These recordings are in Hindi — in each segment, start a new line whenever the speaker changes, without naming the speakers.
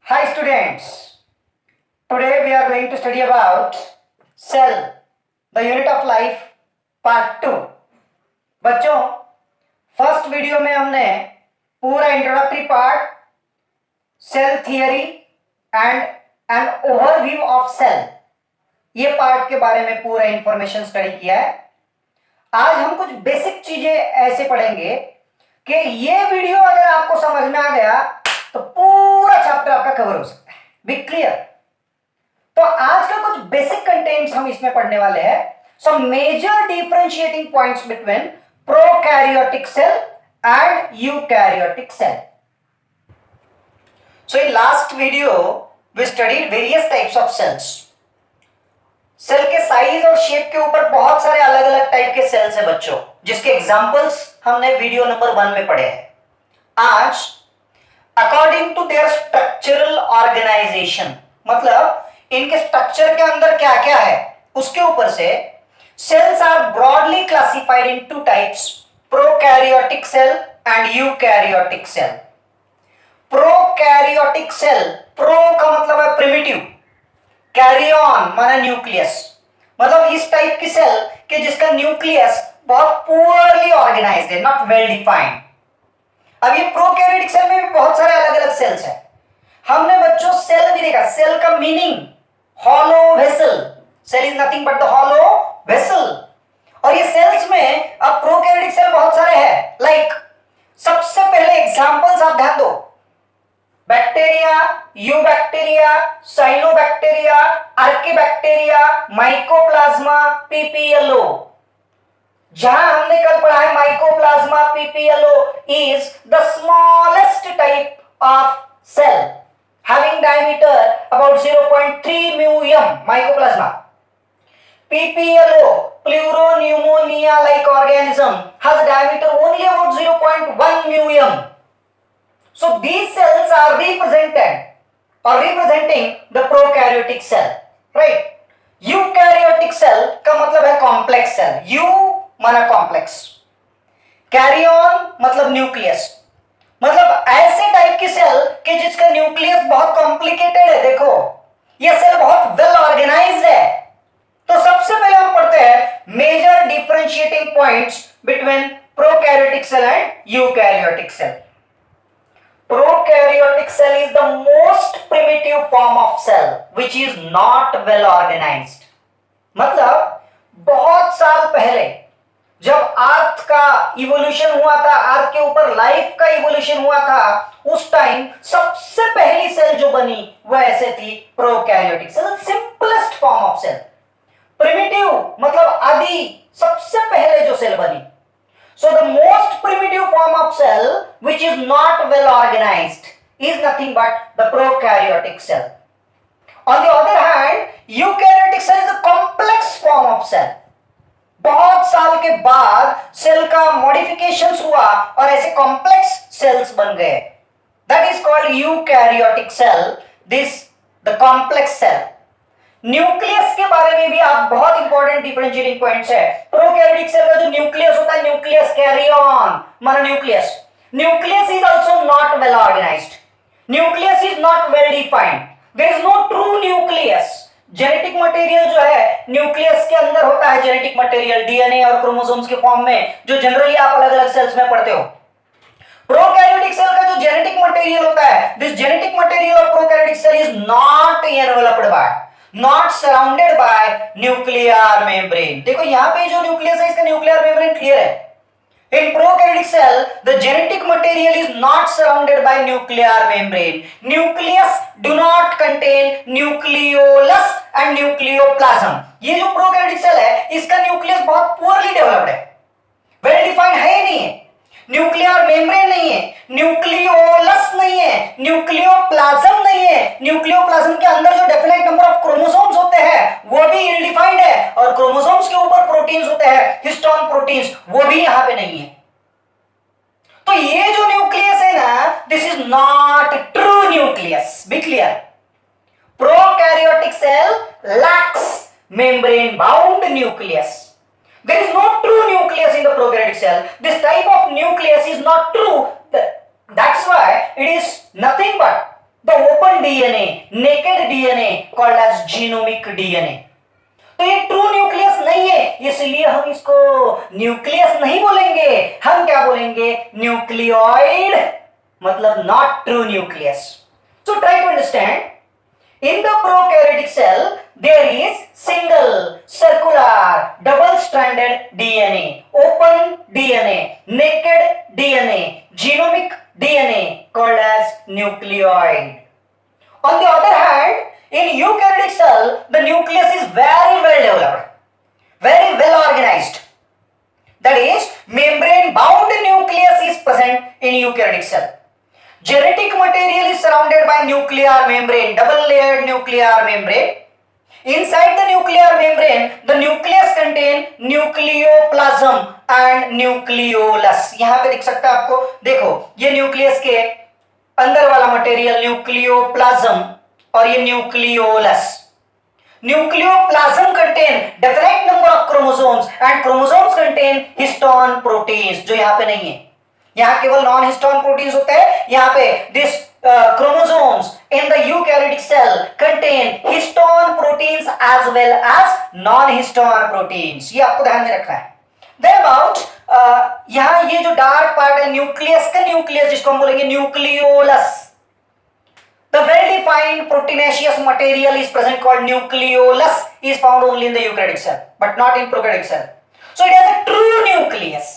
Hi students, today we are going to study about cell, the unit of life, part 2. बच्चों, फर्स्ट वीडियो में हमने पूरा introductory part, cell theory and an overview of cell, ये पार्ट के बारे में पूरा इंफॉर्मेशन स्टडी किया है। आज हम कुछ बेसिक चीजें ऐसे पढ़ेंगे कि ये वीडियो अगर आपको समझ में आ गया तो पूरा चैप्टर आपका कवर हो सकता है। Be clear. तो आज का कुछ बेसिक कंटेंट्स हम इसमें पढ़ने वाले हैं। So major differentiating points between prokaryotic cell and eukaryotic cell. So in last video we studied various types of cells. Cell के साइज और शेप के ऊपर बहुत सारे अलग अलग टाइप के सेल्स हैं बच्चों, जिसके एग्जांपल्स हमने वीडियो नंबर 1 में पढ़े हैं। आज according to their structural organization, मतलब इनके स्ट्रक्चर के अंदर क्या क्या है, उसके ऊपर से cells are broadly classified in two types, prokaryotic cell and eukaryotic cell. Prokaryotic cell, pro का मतलब है प्रिमिटिव, कैरियन माना न्यूक्लियस, मतलब इस टाइप की सेल के जिसका न्यूक्लियस बहुत पुअरली ऑर्गेनाइज्ड है, नॉट वेल डिफाइंड। अब ये प्रोकैरियोटिक सेल में भी बहुत सारे अलग अलग सेल्स हैं। हमने बच्चों सेल भी देखा, सेल का meaning hollow vessel, cell is nothing but the hollow vessel. और ये सेल्स में अब प्रोकैरियोटिक सेल बहुत सारे हैं। लाइक सबसे पहले एग्जांपल्स आप ध्यान दो, bacteria, eubacteria, cyanobacteria, archaebacteria, mycoplasma, PPLO. जहां हमने कल पढ़ा है mycoplasma PPLO is the smallest type of cell having diameter about 0.3 μm, mycoplasma. PPLO, pleuropneumonia like organism, has diameter only about 0.1 μm. So these cells are representing the prokaryotic cell, right? Eukaryotic cell का मतलब है complex cell, U माना कॉम्प्लेक्स, कैरियन मतलब न्यूक्लियस, मतलब ऐसे टाइप की सेल कि जिसका न्यूक्लियस बहुत कॉम्प्लिकेटेड है। देखो ये सेल बहुत वेल ऑर्गेनाइज्ड है। तो सबसे पहले हम पढ़ते हैं major differentiating points between prokaryotic cell and eukaryotic cell. Prokaryotic cell is the most primitive form of cell which is not well organized. मतलब बहुत साल पहले जब अर्थ का इवोल्यूशन हुआ था, अर्थ के ऊपर लाइफ का इवोल्यूशन हुआ था, उस टाइम सबसे पहली सेल जो बनी वह ऐसे थी prokaryotic cell, simplest form of cell. Primitive मतलब आदि, सबसे पहले जो सेल बनी। So the most primitive form of cell which is not well organized is nothing but the prokaryotic cell. On the other hand eukaryotic cell is a complex form of cell. बहुत साल के बाद सेल का मॉडिफिकेशंस हुआ और ऐसे कॉम्प्लेक्स सेल्स बन गए। That is called eukaryotic cell, this the complex cell. Nucleus के बारे में भी आप बहुत इंपॉर्टेंट डिफरेंशिएटिंग पॉइंट्स है। प्रोकैरियोटिक सेल का जो न्यूक्लियस होता है, न्यूक्लियस कैरियन माना nucleus, nucleus is also not well organized, nucleus is not well defined, there is no true nucleus. Genetic material जो है न्यूक्लियस के अंदर होता है, जेनेटिक मटेरियल डीएनए और क्रोमोसोम्स के फॉर्म में, जो जनरली आप अलग अलग सेल्स में पढ़ते हो। प्रोकैरियोटिक सेल का जो जेनेटिक मटेरियल होता है, this genetic material of prokaryotic cell is not enveloped by, not surrounded by nuclear membrane. देखो यहां पे जो न्यूक्लियस है इसका न्यूक्लियर मेम्ब्रेन क्लियर है। In prokaryotic cell, the genetic material is not surrounded by nuclear membrane. Nucleus do not contain nucleolus and nucleoplasm. ये जो prokaryotic cell है, इसका nucleus बहुत poorly developed है, well defined है ही नहीं है, nuclear membrane नहीं है, nucleolus नहीं है, nucleoplasm नहीं है। nucleoplasm के अंदर जो definite number of chromosomes होते हैं वो भी ill defined है, और chromosomes के ऊपर प्रोटीन्स होते हैं, हिस्टोन प्रोटीन्स, वो भी यहां पे नहीं है। तो ये जो न्यूक्लियस है ना, this is not true nucleus, be clear. Prokaryotic cell lacks membrane bound nucleus, there is no true nucleus in the prokaryotic cell. This type of nucleus is not true. That's why it is nothing but the open DNA, naked DNA called as genomic DNA. तो ये ट्रू न्यूक्लियस नहीं है, इसलिए हम इसको न्यूक्लियस नहीं बोलेंगे, हम क्या बोलेंगे, न्यूक्लियोइड, मतलब not true nucleus. So try to understand, in the prokaryotic cell there is single circular double stranded DNA, open DNA, naked DNA, genomic DNA called as nucleoid. On the other hand, in eukaryotic cell the nucleus is very well developed, very well organized, that is membrane bound nucleus is present in eukaryotic cell. Genetic material is surrounded by nuclear membrane, double layered nuclear membrane. Inside the nuclear membrane, the nucleus contain nucleoplasm and nucleolus. यहाँ पे दिख सकता है आपको, देखो ये न्यूक्लियस के अंदर वाला मटेरियल न्यूक्लियोप्लाज्म और ये nucleolus. Nucleoplasm contain definite number of chromosomes and chromosomes contain histone proteins, जो यहाँ पे नहीं है, यहाँ केवल नॉन हिस्टोन प्रोटीन्स होते हैं। यहाँ पे this chromosomes in the eukaryotic cell contain histone proteins as well as non-histone proteins, ये आपको ध्यान में रखना है। Then about यहाँ ये जो डार्क पार्ट है न्यूक्लियस का, न्यूक्लियस जिसको हम बोलेंगे nucleolus, the well defined proteinaceous material is present called nucleolus is found only in the eukaryotic cell but not in prokaryotic cell. So it has a true nucleus.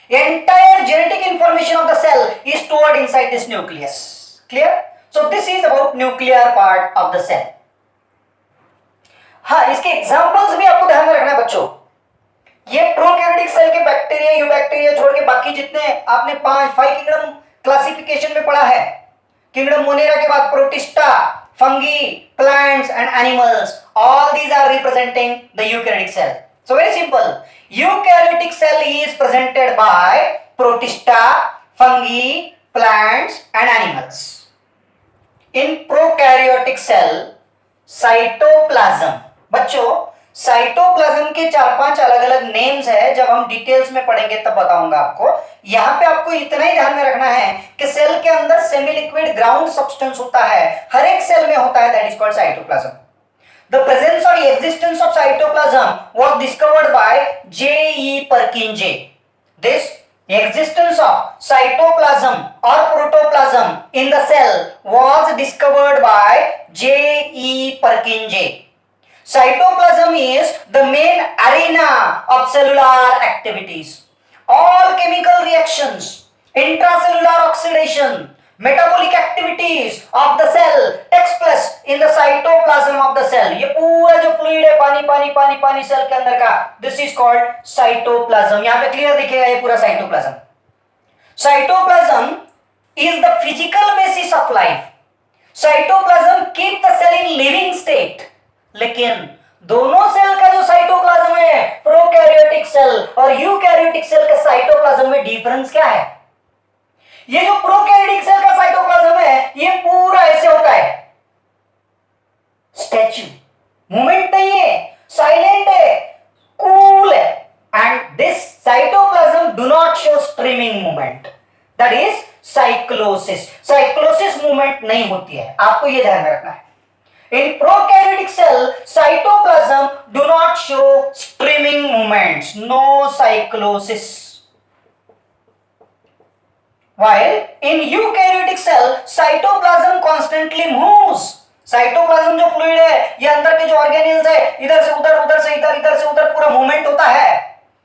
Entire genetic information of the cell is stored inside this nucleus. Clear? So this is about nuclear part of the cell. हाँ, इसके एग्जांपल्स भी आपको ध्यान में रखना है बच्चों। ये प्रोकैरियोटिक सेल के बैक्टीरिया, यूबैक्टीरिया छोड़ के बाकी जितने आपने 5 किंगडम क्लासिफिकेशन में पढ़ा है, किंगडम मोनेरा के बाद protista, fungi, plants and animals, all these are representing the eukaryotic cell. So very simple. Eukaryotic cell is presented by protista, fungi, plants and animals. In prokaryotic cell, cytoplasm. बच्चों, साइटोप्लाज्म के 4-5 अलग अलग नेम्स है, जब हम डिटेल्स में पढ़ेंगे तब बताऊंगा आपको। यहाँ पे आपको इतना ही ध्यान में रखना है कि सेल के अंदर सेमी लिक्विड ग्राउंड सब्सटेंस होता है, हर एक सेल में होता है, that is called cytoplasm. The presence or existence of cytoplasm was discovered by J.E. Purkinje. This existence of cytoplasm or protoplasm in the cell was discovered by J.E. Purkinje. Cytoplasm is the main arena of cellular activities. All chemical reactions, intracellular oxidation, metabolic activities of the cell takes place in the cytoplasm of the cell. ये पूरा जो फ्लूइड है, पानी पानी पानी पानी सेल के अंदर का, this is called cytoplasm. यहाँ पे क्लियर दिखेगा ये पूरा cytoplasm. Cytoplasm is the physical basis of life. Cytoplasm keep the cell in living state. लेकिन दोनों सेल का जो साइटोप्लाज्म है, प्रोकैरियोटिक सेल और यूकैरियोटिक सेल के साइटोप्लाज्म में डिफरेंस क्या है? ये जो प्रोकैरियोटिक सेल का साइटोप्लाज्म है, ये पूरा ऐसे होता है, स्टैच्यू, मूवमेंट नहीं है, साइलेंट है, कूल है, and this cytoplasm do not show streaming movement, that is cyclosis. Cyclosis movement नहीं होती है, आपको ये ध्यान में रखना है। In prokaryotic cell, cytoplasm do not show streaming movements, no cyclosis. While in eukaryotic cell, cytoplasm constantly moves. Cytoplasm जो फ्लूइड है, ये अंदर के जो ऑर्गेनेल्स है, इधर से उधर, उधर से इधर, इधर से उधर पूरा मूवमेंट होता है,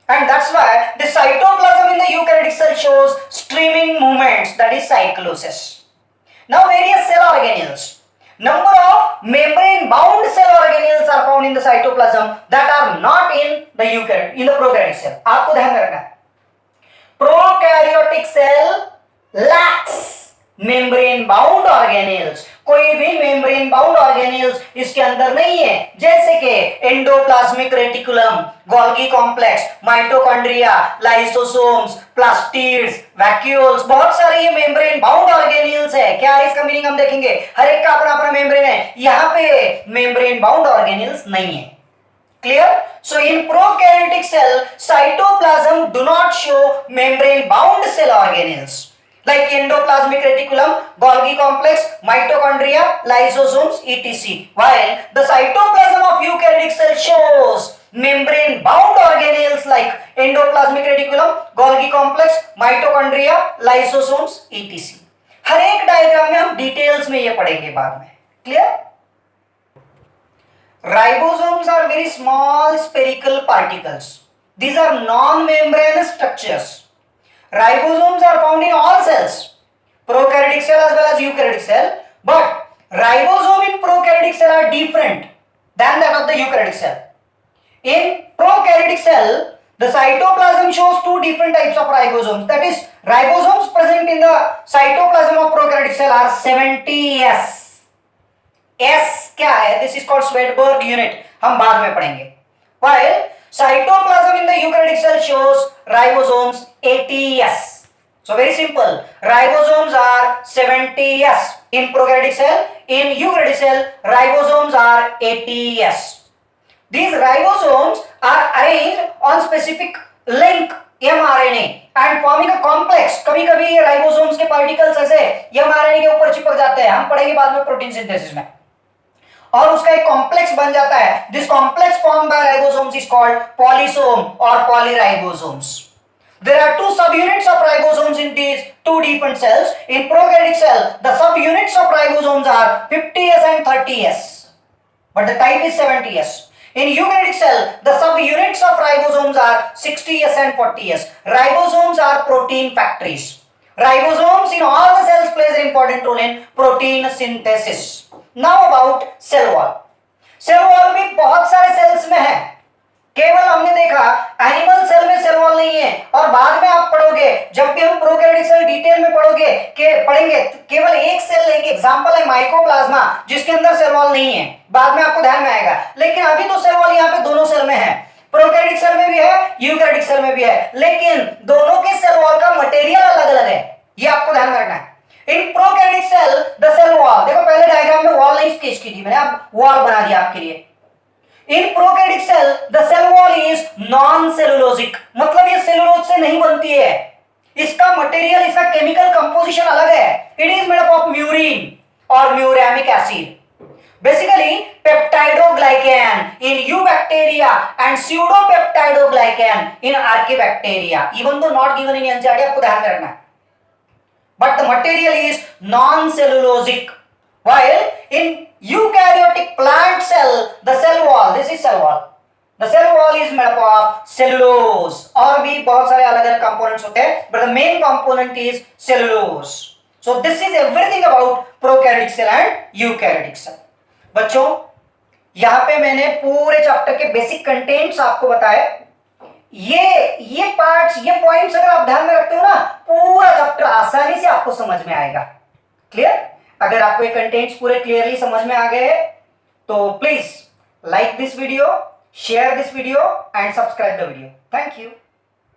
and that's why the cytoplasm in the eukaryotic cell shows streaming movements, that is cyclosis. Now various cell organelles. Number of membrane bound cell organelles are found in the cytoplasm that are not in the eukaryotic, in the prokaryotic cell. आपको ध्यान में रखना है, prokaryotic cell lacks membrane bound organelles. कोई भी membrane bound organelles इसके अंदर नहीं है, जैसे कि endoplasmic reticulum, Golgi complex, mitochondria, lysosomes, plastids, vacuoles, बहुत सारे ये मेम्ब्रेन बाउंड ऑर्गेनेल्स है। क्या है इसका मीनिंग हम देखेंगे, हर एक का अपना अपना मेम्ब्रेन है, यहाँ पे मेम्ब्रेन बाउंड ऑर्गेनेल्स नहीं है। Clear? So in prokaryotic cell, cytoplasm do not show membrane bound cell organelles. like endoplasmic reticulum, Golgi complex, mitochondria, lysosomes, etc. While the cytoplasm of eukaryotic cell shows membrane bound organelles like endoplasmic reticulum, Golgi complex, mitochondria, lysosomes, etc. हर एक डायग्राम में हम डिटेल्स में ये पढ़ेंगे बाद में. Clear? Ribosomes are very small spherical particles. These are non-membranous structures. Ribosomes are found in all cells, prokaryotic cell as well as eukaryotic cell, but ribosome in prokaryotic cell are different than that of the eukaryotic cell. In prokaryotic cell, the cytoplasm shows two different types of ribosomes. That is, ribosomes present in the cytoplasm of prokaryotic cell are 70S. S क्या है? This is called Svedberg unit. हम बाद में पढ़ेंगे. While cytoplasm in the eukaryotic cell shows ribosomes 80S. So very simple. Ribosomes are 70S in prokaryotic cell. In eukaryotic cell, ribosomes are 80S. These ribosomes are arranged on specific link mRNA and forming a complex. कभी-कभी ये ribosomes के particles ऐसे mRNA के ऊपर चिपक जाते हैं. हम पढ़ेंगे बाद में प्रोटीन सिंथेसिस में. और उसका एक कॉम्प्लेक्स बन जाता है. This complex form by ribosomes is called polysome और पॉलीराइबोसोम्स. There are two subunits of ribosomes in these two different cells. In prokaryotic cell, the subunits of ribosomes are 50S and 30S, but the type is 70S. In eukaryotic cell, the subunits of ribosomes are 60S and 40S. Ribosomes are protein factories. Ribosomes in all the cells plays an important role in protein synthesis. Now about cell wall. Cell wall भी बहुत सारे cells में है. केवल हमने देखा एनिमल सेल में सेल वॉल नहीं है, और बाद में आप पढ़ोगे जब भी हम प्रोकैरियोटिक सेल डिटेल में पढ़ेंगे केवल एक सेल एक एग्जांपल है माइकोप्लाज्मा जिसके अंदर सेल वॉल नहीं है. बाद में आपको ध्यान में आएगा. लेकिन अभी तो सेल वॉल यहाँ पे दोनों सेल में है. प्रोकैरियोटिक सेल में भी है, यूकैरियोटिक सेल में भी है, लेकिन दोनों के सेल वॉल का मटेरियल अलग अलग है. ये आपको ध्यान में रखना है. In prokaryotic cell the cell wall, देखो पहले डायग्राम में वॉल नहीं स्केच की थी मैंने, अब वॉल बना दिया आपके लिए. In prokaryotic cell, the cell wall is non-cellulosic. मतलब ये सेलुलोज से नहीं बनती है. इसका मटेरियल, इसका केमिकल कंपोजिशन अलग है. It is made up of murein और muramic acid. Basically, peptidoglycan in eubacteria and pseudopeptidoglycan in archaebacteria. Even though not given in NCERT, आपको ध्यान में रखना है. But the material is non-cellulosic. While in eukaryotic plant cell, the cell wall, this is cell wall. The cell wall is made up of cellulose. और भी बहुत सारे अलग-अलग components होते हैं, but the main component is cellulose. So this is everything about prokaryotic cell and eukaryotic cell. बच्चों, यहाँ पे मैंने पूरे चैप्टर के बेसिक कंटेंट्स आपको बताए. ये पार्ट्स, ये पॉइंट्स अगर आप ध्यान में रखते हो ना, पूरा चैप्टर आसानी से आपको समझ में आएगा. क्लियर? अगर आपको ये कंटेंट्स पूरे क्लियरली समझ में आ गए तो please like this video, share this video and subscribe the video. Thank you.